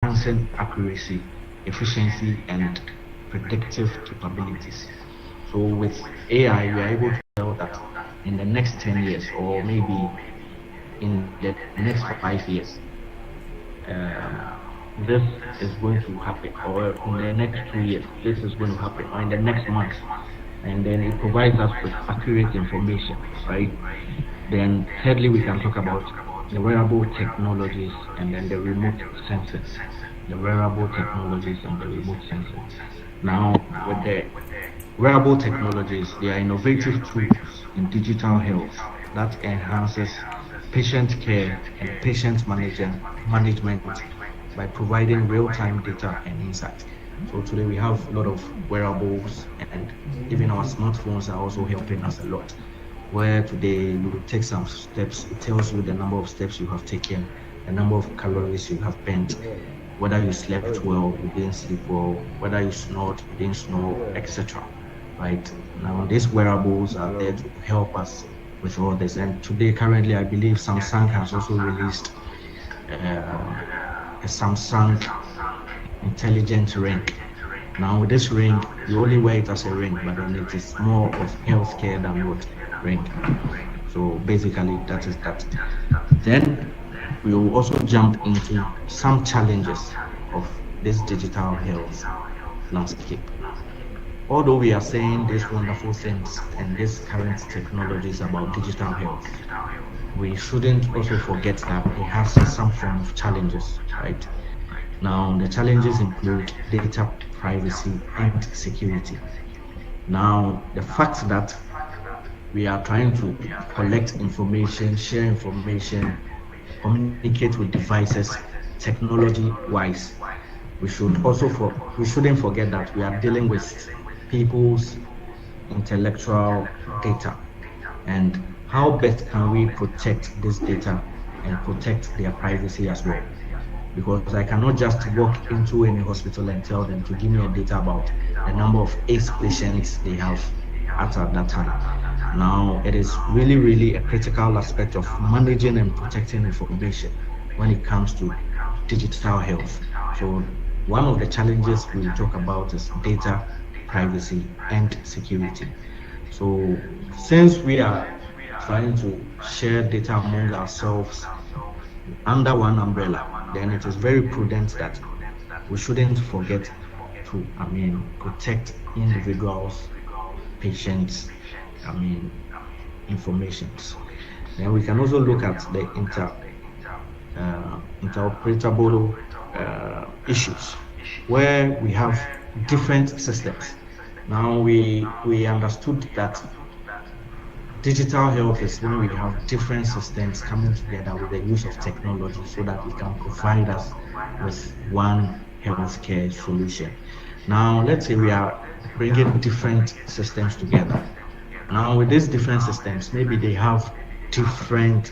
enhancing accuracy, efficiency, and predictive capabilities. So with AI, we are able to tell that in the next 10 years, or maybe in the next 5 years, this is going to happen, or in the next 2 years, this is going to happen, or in the next month. And then it provides us with accurate information, right? Then thirdly, we can talk about the wearable technologies and then the remote sensors. The wearable technologies and the remote sensors. Now, with the wearable technologies, they are innovative tools in digital health that enhances patient care and management by providing real-time data and insight. So today we have a lot of wearables, and even our smartphones are also helping us a lot. Where today you take some steps, it tells you the number of steps you have taken, the number of calories you have burnt, whether you slept well, you didn't sleep well, whether you snored, you didn't snore, etc. Right now, these wearables are there to help us with all this. And today, currently, I believe Samsung has also released a Samsung intelligent ring. Now, with this ring, you only wear it as a ring, but then it is more of healthcare than what ring. So basically, that is that. Then we will also jump into some challenges of this digital health landscape. Although we are saying these wonderful things and these current technologies about digital health, we shouldn't also forget that it has some form of challenges, right? Now, the challenges include data privacy and security. Now, the fact that we are trying to collect information, share information, communicate with devices, technology-wise, we shouldn't forget that we are dealing with people's intellectual data, and how best can we protect this data and protect their privacy as well. Because I cannot just walk into any hospital and tell them to give me a data about the number of AIDS patients they have at that time. Now, it is really, really a critical aspect of managing and protecting information when it comes to digital health. So one of the challenges we will talk about is data privacy and security. So since we are trying to share data among ourselves under one umbrella, then it is very prudent that we shouldn't forget to, protect individuals, patients, informations. Then we can also look at the interoperable issues where we have different systems. Now we understood that digital health is when we have different systems coming together with the use of technology so that we can provide us with one healthcare solution. Now, let's say we are bringing different systems together. Now, with these different systems, maybe they have different,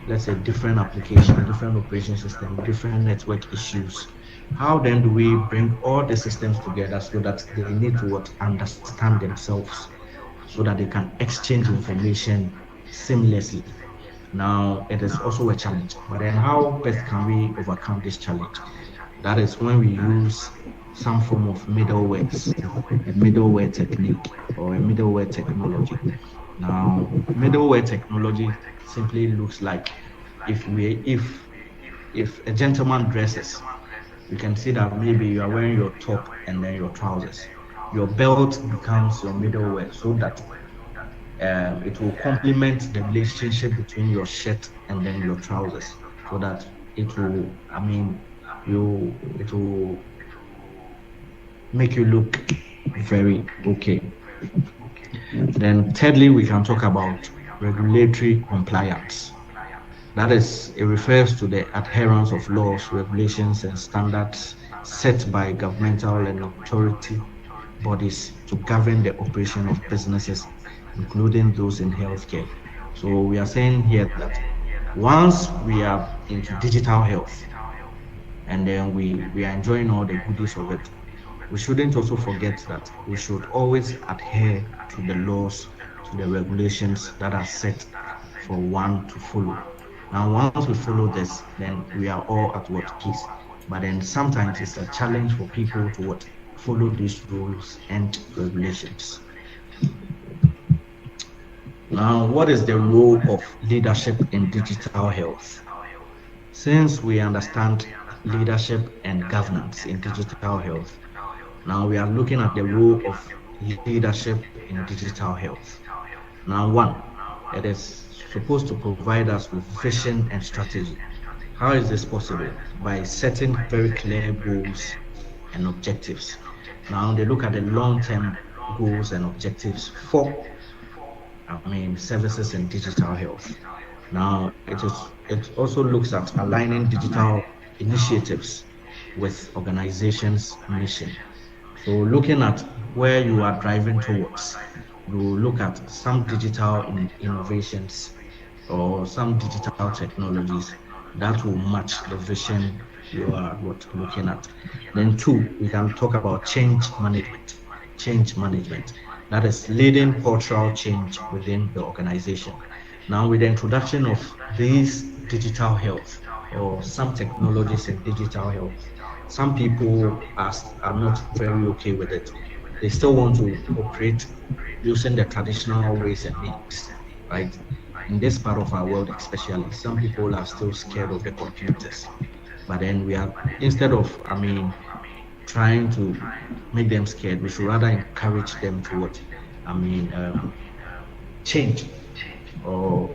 let's say different application, different operation system, different network issues. How then do we bring all the systems together so that they need to understand themselves, so that they can exchange information seamlessly? Now, it is also a challenge, but then how best can we overcome this challenge? That is when we use some form of middlewares, a middleware technique or a middleware technology. Now, middleware technology simply looks like if a gentleman dresses, you can see that maybe you are wearing your top and then your trousers. Your belt becomes your middleware so that it will complement the relationship between your shirt and then your trousers, so that it will, it will make you look very okay. Then thirdly, we can talk about regulatory compliance. That is, it refers to the adherence of laws, regulations, and standards set by governmental and authority bodies to govern the operation of businesses, including those in healthcare. So we are saying here that once we are into digital health and then we are enjoying all the goodies of it, we shouldn't also forget that we should always adhere to the laws, to the regulations that are set for one to follow. Now, once we follow this, then we are all at what peace. But then sometimes it's a challenge for people to what follow these rules and regulations. Now, what is the role of leadership in digital health? Since we understand leadership and governance in digital health, now we are looking at the role of leadership in digital health. Now, one, it is supposed to provide us with vision and strategy. How is this possible? By setting very clear goals and objectives. Now they look at the long-term goals and objectives for, services in digital health. Now it also looks at aligning digital initiatives with organizations' mission. So looking at where you are driving towards, you look at some digital innovations or some digital technologies that will match the vision you are what looking at. Then two, we can talk about change management. Change management. That is leading cultural change within the organization. Now with the introduction of these digital health or some technologies in digital health, some people are not very okay with it. They still want to operate using the traditional ways and means, right? In this part of our world, especially, some people are still scared of the computers. But then we are, instead of, trying to make them scared, we should rather encourage them to what? I mean, change or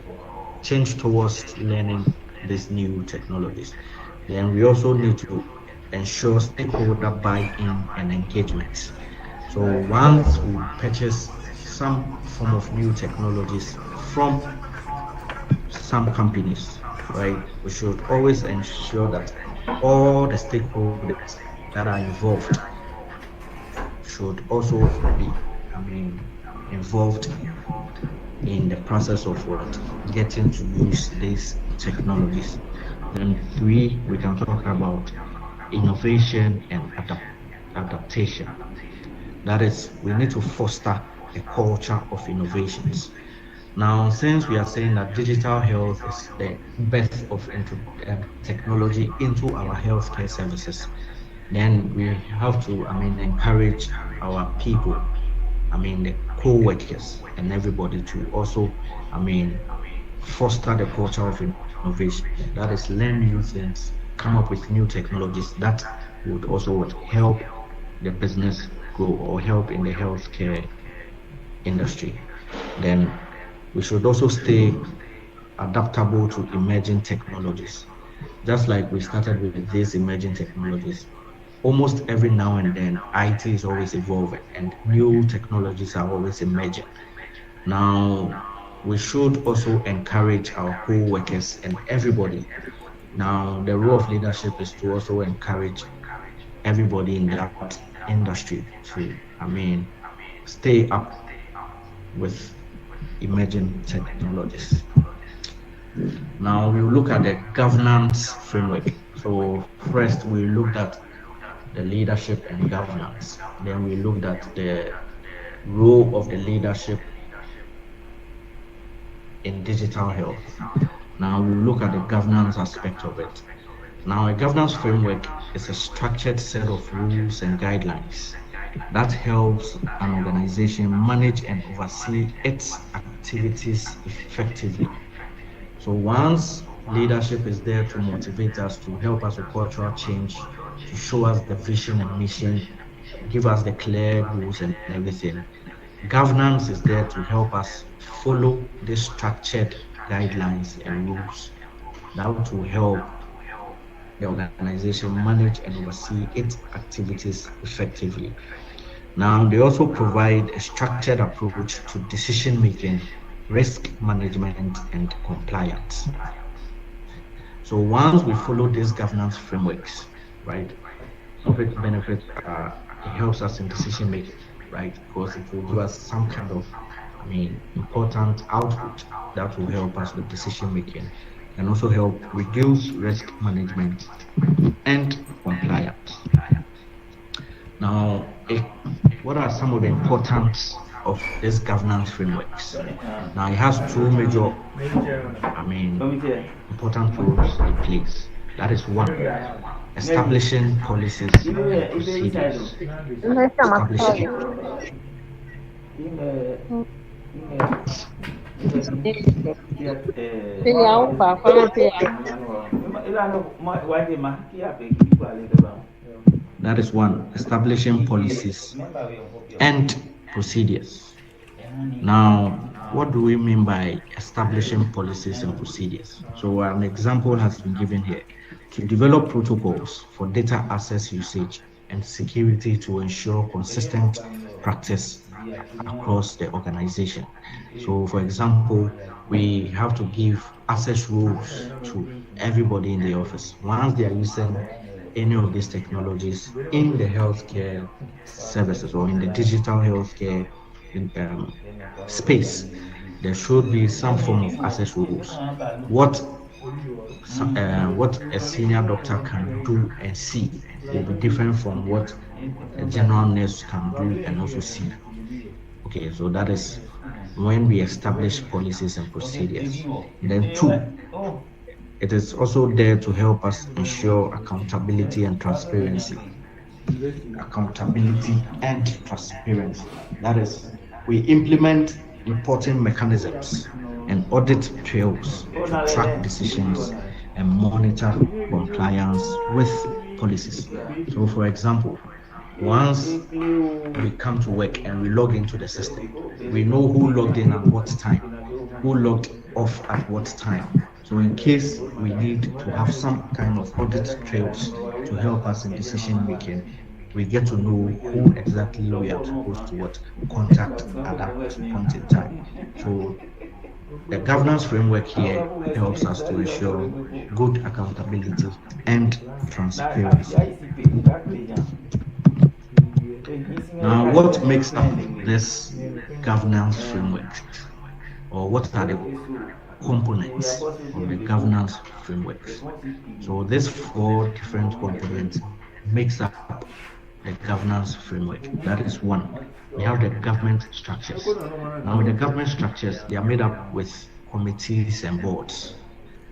change towards learning these new technologies. Then we also need to ensure stakeholder buy-in and engagement. So once we purchase some form of new technologies from some companies, right, we should always ensure that all the stakeholders that are involved should also be, I mean, involved in the process of what getting to use these technologies. Then three, we can talk about innovation and adaptation. That is, we need to foster a culture of innovations. Now, since we are saying that digital health is the birth of technology into our healthcare services, then we have to, encourage our people, the co-workers and everybody to also, I mean, foster the culture of innovation. That is, learn new things, come up with new technologies that would also would help the business grow or help in the healthcare industry. Then we should also stay adaptable to emerging technologies. Just like we started with these emerging technologies, almost every now and then, IT is always evolving and new technologies are always emerging. Now, we should also encourage our co-workers and everybody. Now, the role of leadership is to also encourage everybody in that industry to, stay up with emerging technologies. Now, we look at the governance framework. So, first, we looked at the leadership and governance. Then, we looked at the role of the leadership in digital health. Now we look at the governance aspect of it. Now, a governance framework is a structured set of rules and guidelines that helps an organization manage and oversee its activities effectively. So once leadership is there to motivate us, to help us with cultural change, to show us the vision and mission, give us the clear goals and everything, governance is there to help us follow the structured guidelines and rules that will help the organization manage and oversee its activities effectively. Now, they also provide a structured approach to decision making, risk management, and compliance. So once we follow these governance frameworks, right, some of its benefits are it helps us in decision making, right? Because it will give us some kind of, important output that will help us with decision making and also help reduce risk management and compliance. Now, what are some of the importance of this governance frameworks? Now, it has two major, I mean, important roles it plays. That is one. establishing policies and procedures. Establishing. That is one, establishing policies and procedures. Now, what do we mean by establishing policies and procedures? So, an example has been given here to develop protocols for data access usage and security to ensure consistent practice across the organization. So, for example, we have to give access rules to everybody in the office. Once they are using any of these technologies in the healthcare services or in the digital healthcare in, space, there should be some form of access rules. What what a senior doctor can do and see will be different from what a general nurse can do and also see. Okay, so that is when we establish policies and procedures. Then two, it is also there to help us ensure accountability and transparency. Accountability and transparency. That is, we implement reporting mechanisms and audit trails to track decisions and monitor compliance with policies. So, for example, once we come to work and we log into the system, we know who logged in at what time, who logged off at what time. So in case we need to have some kind of audit trails to help us in decision making, we get to know who exactly we are supposed to what contact at that point in time. So the governance framework here helps us to ensure good accountability and transparency. Now, what makes up this governance framework, or what are the components of the governance frameworks? So, these four different components makes up the governance framework. That is one. We have the government structures. Now, the government structures, they are made up with committees and boards.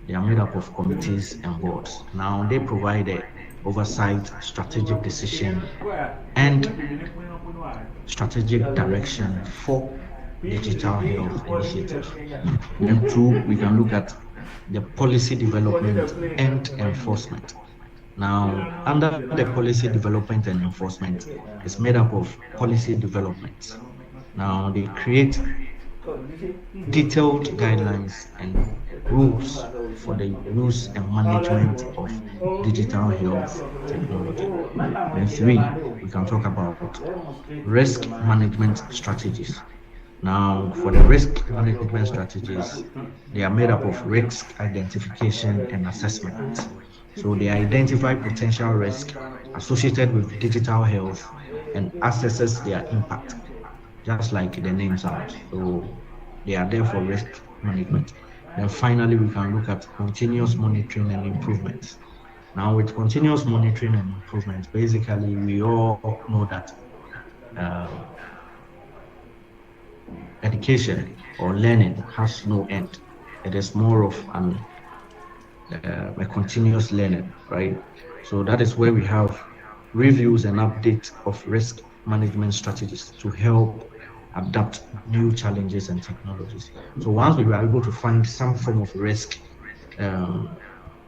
They are made up of committees and boards. Now, they provide the oversight, strategic decision, and strategic direction for digital health initiatives. Then two, we can look at the policy development and enforcement. Now, under the policy development and enforcement, it's made up of policy development. Now, they create detailed guidelines and rules for the use and management of digital health technology. Then three, we can talk about risk management strategies. Now, for the risk management strategies, they are made up of risk identification and assessment. So they identify potential risk associated with digital health and assesses their impact, just like the name sounds. So they are there for risk management. Then finally, we can look at continuous monitoring and improvements. Now, with continuous monitoring and improvements, basically, we all know that um, education or learning has no end. It is more of a continuous learning, right? So that is where we have reviews and updates of risk management strategies to help adapt new challenges and technologies. So once we are able to find some form of risk, um,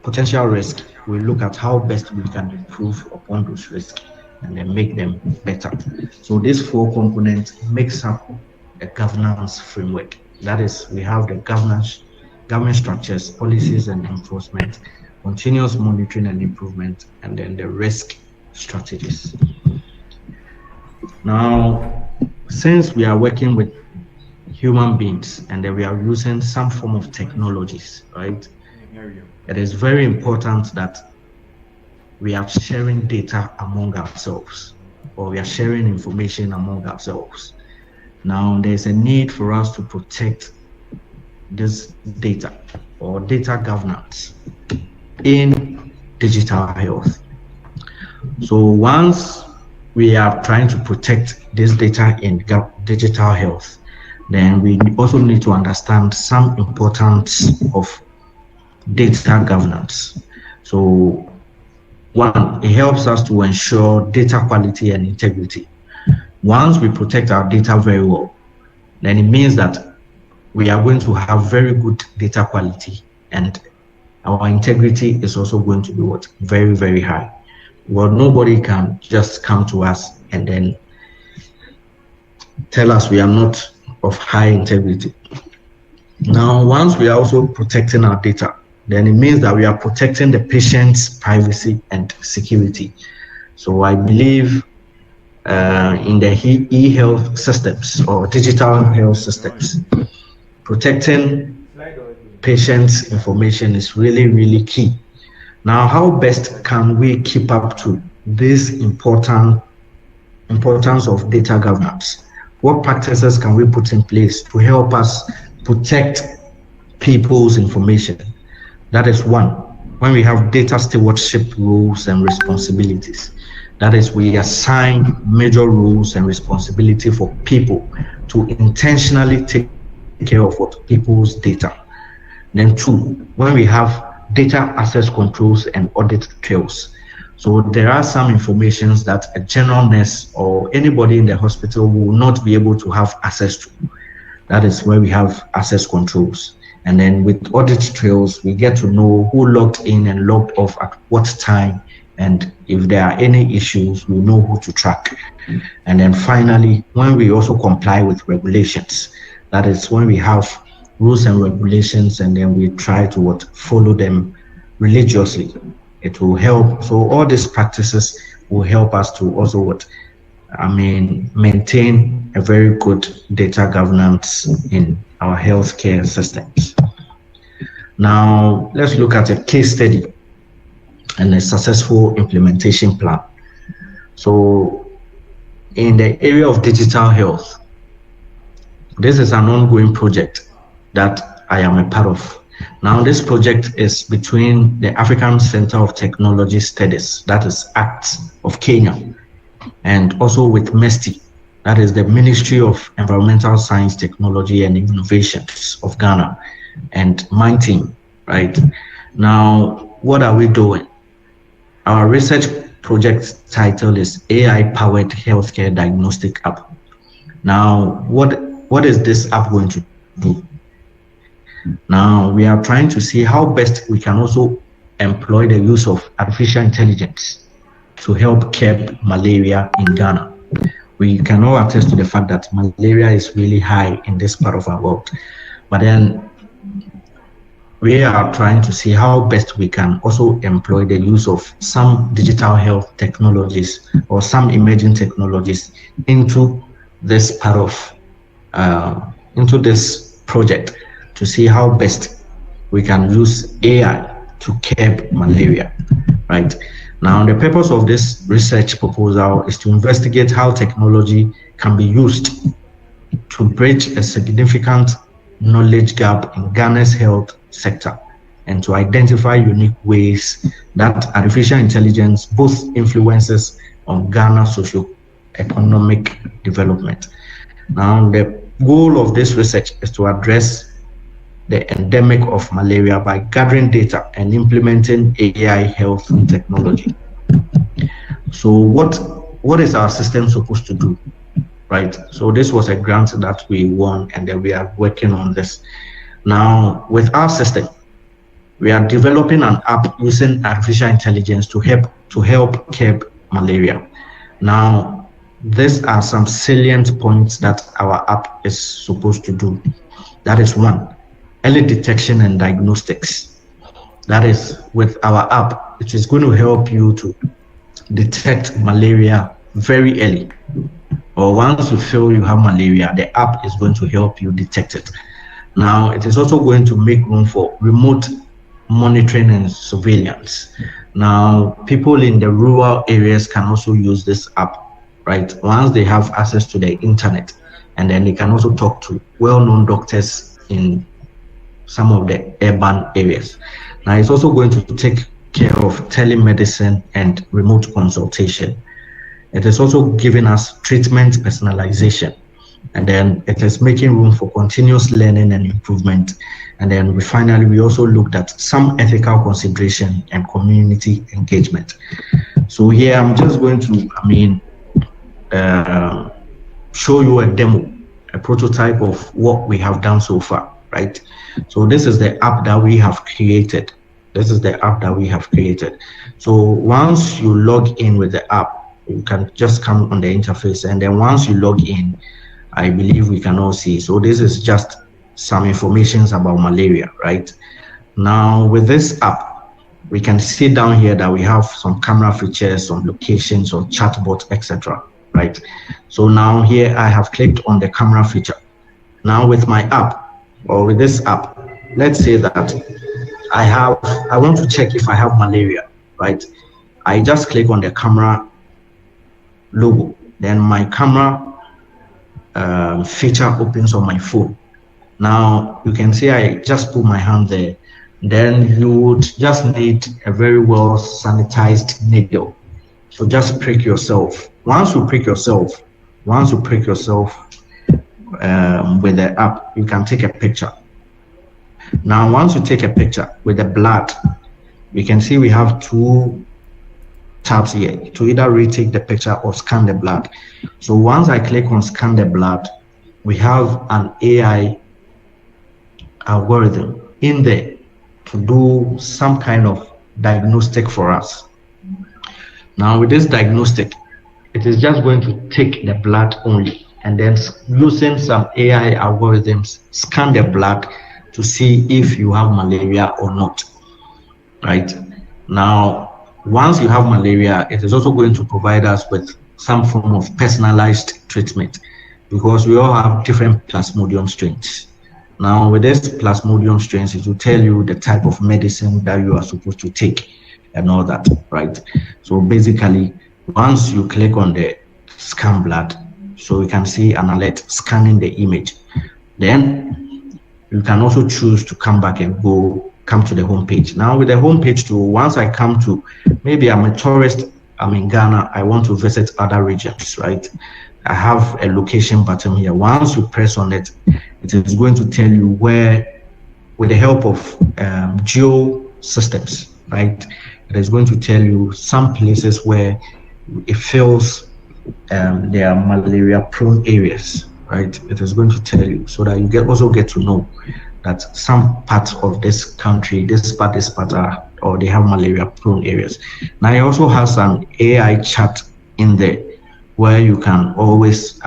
potential risk, we look at how best we can improve upon those risks and then make them better. So these four components makes up a governance framework. That is, we have the government structures, policies and enforcement, continuous monitoring and improvement, and then the risk strategies. Now, since we are working with human beings and then we are using some form of technologies, right? It is very important that we are sharing data among ourselves or we are sharing information among ourselves. Now, there's a need for us to protect this data or data governance in digital health. So once we are trying to protect this data in digital health, then we also need to understand some importance of data governance. So One, it helps us to ensure data quality and integrity. Once we protect our data very well, then it means that we are going to have very good data quality, and our integrity is also going to be what? Very, very high. Well, nobody can just come to us and then tell us we are not of high integrity. Now, once we are also protecting our data, then it means that we are protecting the patient's privacy and security. So I believe in the e-health systems or digital health systems, protecting patients' information is really, really key. Now, how best can we keep up to this importance of data governance? What practices can we put in place to help us protect people's information? That is one. When we have data stewardship rules and responsibilities, that is, we assign major rules and responsibility for people to intentionally take care of what people's data. Then two, when we have data access controls and audit trails. So there are some informations that a general nurse or anybody in the hospital will not be able to have access to. That is where we have access controls. And then with audit trails, we get to know who logged in and logged off at what time. And if there are any issues, we know who to track. And then finally, when we also comply with regulations, that is when we have rules and regulations and then we try to follow them religiously. It will help. So all these practices will help us to also maintain a very good data governance in our healthcare systems. Now, let's look at a case study and a successful implementation plan. So, in the area of digital health, this is an ongoing project that I am a part of. Now, this project is between the African Center of Technology Studies, that is ACT of Kenya, and also with MESTI, that is the Ministry of Environmental Science, Technology and Innovations of Ghana, and my team, right? Now, what are we doing? Our research project title is AI-powered healthcare diagnostic app. Now, what is this app going to do? Now, we are trying to see how best we can also employ the use of artificial intelligence to help curb malaria in Ghana. We can all attest to the fact that malaria is really high in this part of our world. But then we are trying to see how best we can also employ the use of some digital health technologies or some emerging technologies into this part of, into this project to see how best we can use AI to curb malaria, right? Now, the purpose of this research proposal is to investigate how technology can be used to bridge a significant knowledge gap in Ghana's health sector and to identify unique ways that artificial intelligence both influences on Ghana's socio-economic development. Now, the goal of this research is to address the endemic of malaria by gathering data and implementing AI health technology. So what is our system supposed to do, right? So this was a grant that we won and then we are working on this. Now, with our system, we are developing an app using artificial intelligence to help curb malaria. Now, these are some salient points that our app is supposed to do. That is one, early detection and diagnostics. That is, with our app, it is going to help you to detect malaria very early. Or once you feel you have malaria, the app is going to help you detect it. Now, it is also going to make room for remote monitoring and surveillance. Now, people in the rural areas can also use this app, right? Once they have access to the internet, and then they can also talk to well-known doctors in some of the urban areas. Now, it's also going to take care of telemedicine and remote consultation. It is also giving us treatment personalization. and then it is making room for continuous learning and improvement. And then we also looked at some ethical consideration and community engagement. So here I'm just going to, uh, show you a demo, a prototype of what we have done so far, right? So this is the app that we have created. So once you log in with the app, you can just come on the interface, and then once you log in, I believe we can all see. So this is just some information about malaria, right? Now with this app, we can see down here that we have some camera features, some locations, some chatbot, etc. Right? So now here I have clicked on the camera feature. Now with my app, or with this app, let's say that I want to check if I have malaria, right? I just click on the camera logo, then my camera feature opens on my phone. Now you can see I just put my hand there. Then you would just need a very well sanitized needle. So just prick yourself. Once you prick yourself with the app, you can take a picture. Now, once you take a picture with the blood, you can see we have two tabs here to either retake the picture or scan the blood. So once I click on scan the blood, we have an AI algorithm in there to do some kind of diagnostic for us. Now with this diagnostic, it is just going to take the blood only, and then using some AI algorithms, scan the blood to see if you have malaria or not, right? Now, once you have malaria, it is also going to provide us with some form of personalized treatment, because we all have different Plasmodium strains. Now, with this Plasmodium strains, it will tell you the type of medicine that you are supposed to take and all that, right? So basically, once you click on the scan blood, so you can see an alert scanning the image, then you can also choose to come back and come to the home page. Now with the home page too, once I come to, maybe I'm a tourist, I'm in Ghana, I want to visit other regions, right? I have a location button here. Once you press on it, it is going to tell you where, with the help of geo systems, right? It is going to tell you some places where it feels there are malaria prone areas, right? It is going to tell you, so that you also get to know that some parts of this country, this part are, or they have malaria prone areas. Now it also has an AI chat in there where you can always,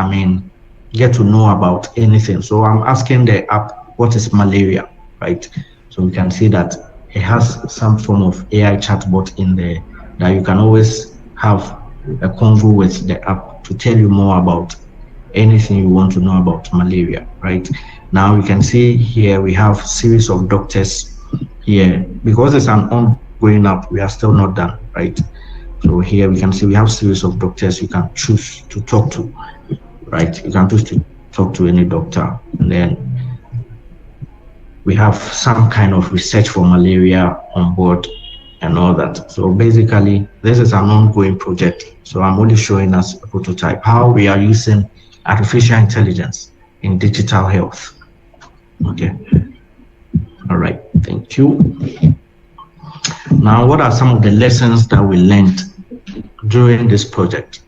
get to know about anything. So I'm asking the app, what is malaria, right? So you can see that it has some form of AI chatbot in there that you can always have a convo with the app to tell you more about anything you want to know about malaria, right? Now you can see here we have series of doctors here. Because it's an ongoing app, we are still not done, right? So here we can see we have series of doctors you can choose to talk to, right? You can choose to talk to any doctor, and then we have some kind of research for malaria on board and all that. So basically, this is an ongoing project. So I'm only showing us a prototype, how we are using artificial intelligence in digital health. Okay. All right. Thank you. Now, what are some of the lessons that we learned during this project?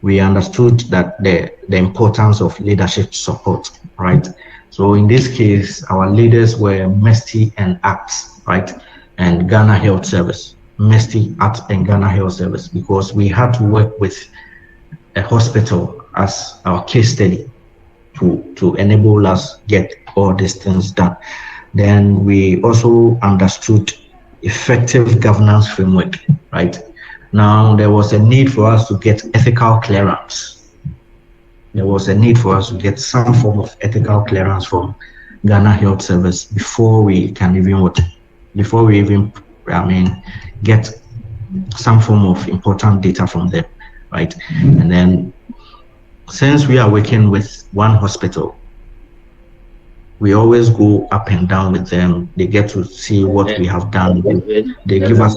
We understood that the importance of leadership support, right? So in this case, our leaders were MESTI and ACTS, right? And Ghana Health Service, MESTI, ACTS, and Ghana Health Service, because we had to work with a hospital as our case study to enable us get all these things done. Then we also understood effective governance framework, right? Now there was a need for us to get ethical clearance. There was a need for us to get some form of ethical clearance from Ghana Health Service before we can even get some form of important data from them, right? And then since we are working with one hospital, we always go up and down with them. They get to see what we have done. They give us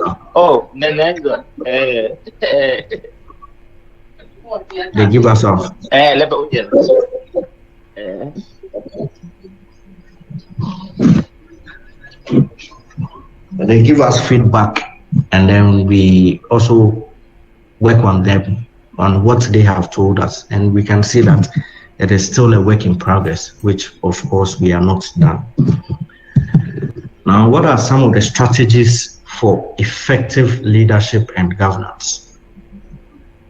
they give us They give us feedback, and then we also work on them on what they have told us, and we can see that it is still a work in progress, which of course we are not done. Now, what are some of the strategies for effective leadership and governance?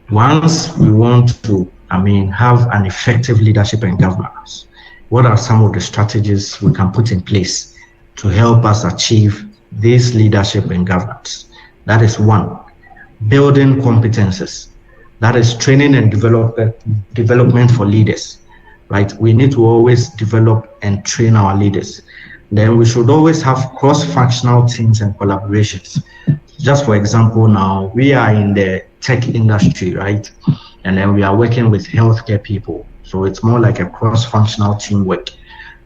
Once we want to, have an effective leadership and governance, what are some of the strategies we can put in place to help us achieve this leadership and governance? That is one, building competences. That is training and development for leaders, right? We need to always develop and train our leaders. Then we should always have cross-functional teams and collaborations. Just for example, now we are in the tech industry, right? And then we are working with healthcare people. So it's more like a cross-functional teamwork.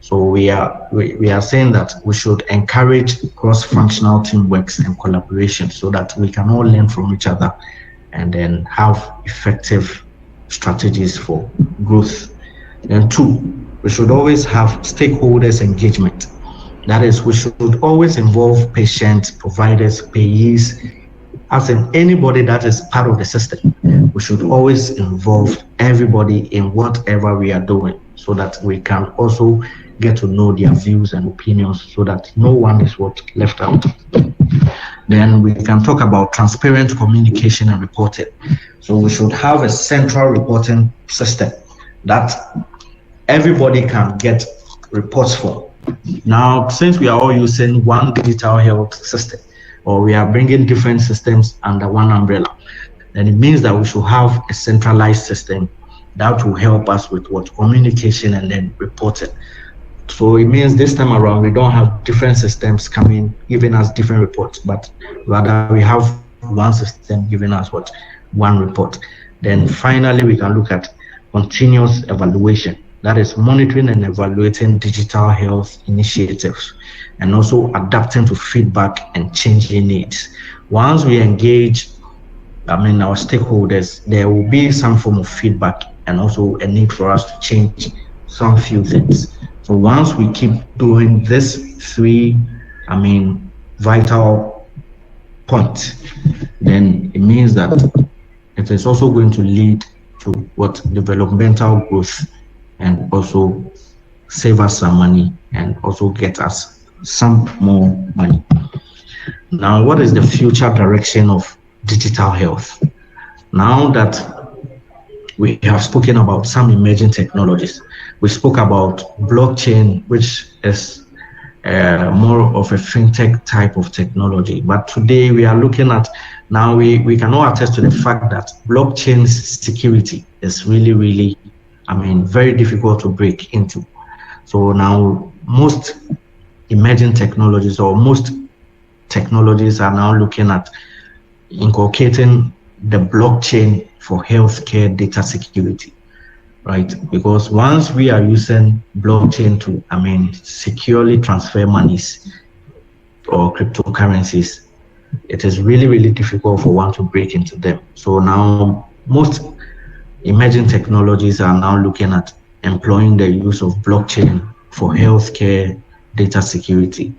So we are saying that we should encourage cross-functional teamworks and collaboration so that we can all learn from each other and then have effective strategies for growth. And two, we should always have stakeholders engagement. That is, we should always involve patients, providers, payees, as in anybody that is part of the system. We should always involve everybody in whatever we are doing so that we can also get to know their views and opinions so that no one is left out. Then we can talk about transparent communication and reporting. So we should have a central reporting system that everybody can get reports from. Now, since we are all using one digital health system, or we are bringing different systems under one umbrella, then it means that we should have a centralized system that will help us with communication and then reporting. So it means this time around, we don't have different systems coming, giving us different reports, but rather we have one system giving us one report. Then finally, we can look at continuous evaluation. That is monitoring and evaluating digital health initiatives and also adapting to feedback and changing needs. Once we engage, our stakeholders, there will be some form of feedback and also a need for us to change some few things. So once we keep doing this three, vital points, then it means that it is also going to lead to developmental growth and also save us some money and also get us some more money. Now, what is the future direction of digital health? Now that we have spoken about some emerging technologies, we spoke about blockchain, which is more of a fintech type of technology. But today we are looking at, now we can all attest to the fact that blockchain security is really, very difficult to break into. So now most emerging technologies or most technologies are now looking at inculcating the blockchain for healthcare data security, right? Because once we are using blockchain to, securely transfer monies or cryptocurrencies, it is really difficult for one to break into them. So now most emerging technologies are now looking at employing the use of blockchain for healthcare data security.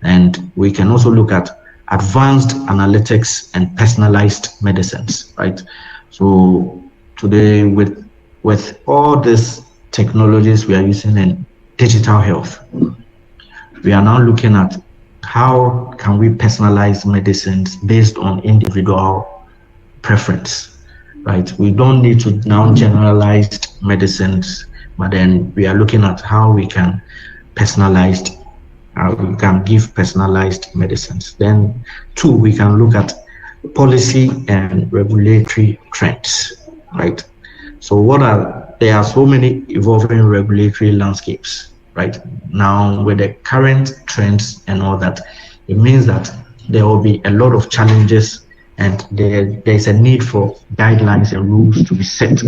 And we can also look at advanced analytics and personalized medicines, right? So today with all these technologies we are using in digital health, we are now looking at how can we personalize medicines based on individual preference. Right, we don't need to now generalize medicines, but then we are looking at how we can give personalized medicines. Then two, we can look at policy and regulatory trends, right? So there are so many evolving regulatory landscapes, right? Now with the current trends and all that, it means that there will be a lot of challenges and there's a need for guidelines and rules to be set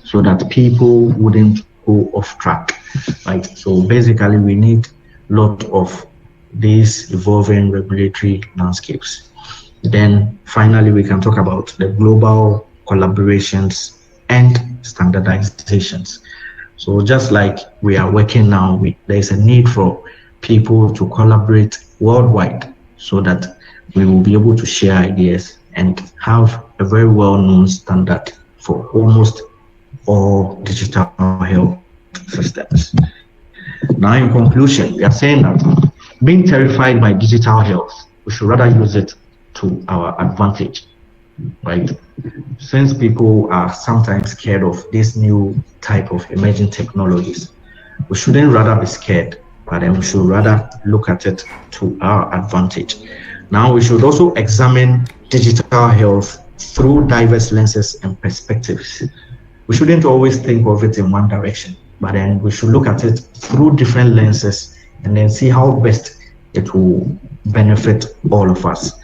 so that people wouldn't go off track, right? So basically we need a lot of these evolving regulatory landscapes. Then finally we can talk about the global collaborations and standardizations. So just like we are working now, there's a need for people to collaborate worldwide so that we will be able to share ideas and have a very well-known standard for almost all digital health systems. Now, in conclusion, we are saying that being terrified by digital health, we should rather use it to our advantage, right? Since people are sometimes scared of this new type of emerging technologies, we shouldn't rather be scared, but then we should rather look at it to our advantage. Now, we should also examine digital health through diverse lenses and perspectives. We shouldn't always think of it in one direction, but then we should look at it through different lenses and then see how best it will benefit all of us.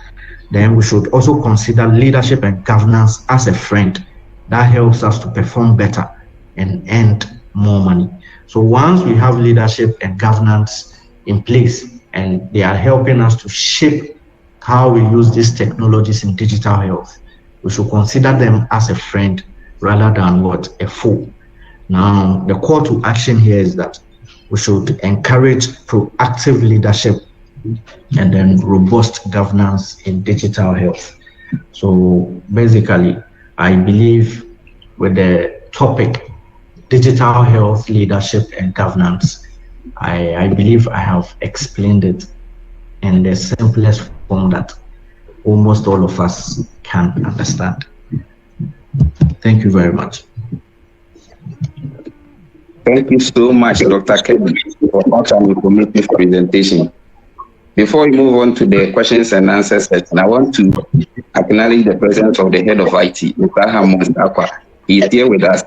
Then we should also consider leadership and governance as a friend that helps us to perform better and earn more money. So once we have leadership and governance in place and they are helping us to shape how we use these technologies in digital health, we should consider them as a friend rather than what, a foe. Now, the call to action here is that we should encourage proactive leadership and then robust governance in digital health. So basically, I believe with the topic digital health leadership and governance, I believe I have explained it in the simplest form that almost all of us can understand. Thank you very much. Thank you so much, Dr. Kevin, for such an informative presentation. Before we move on to the questions and answers session, I want to acknowledge the presence of the head of IT, Mr. Hammond Akwa. He is here with us.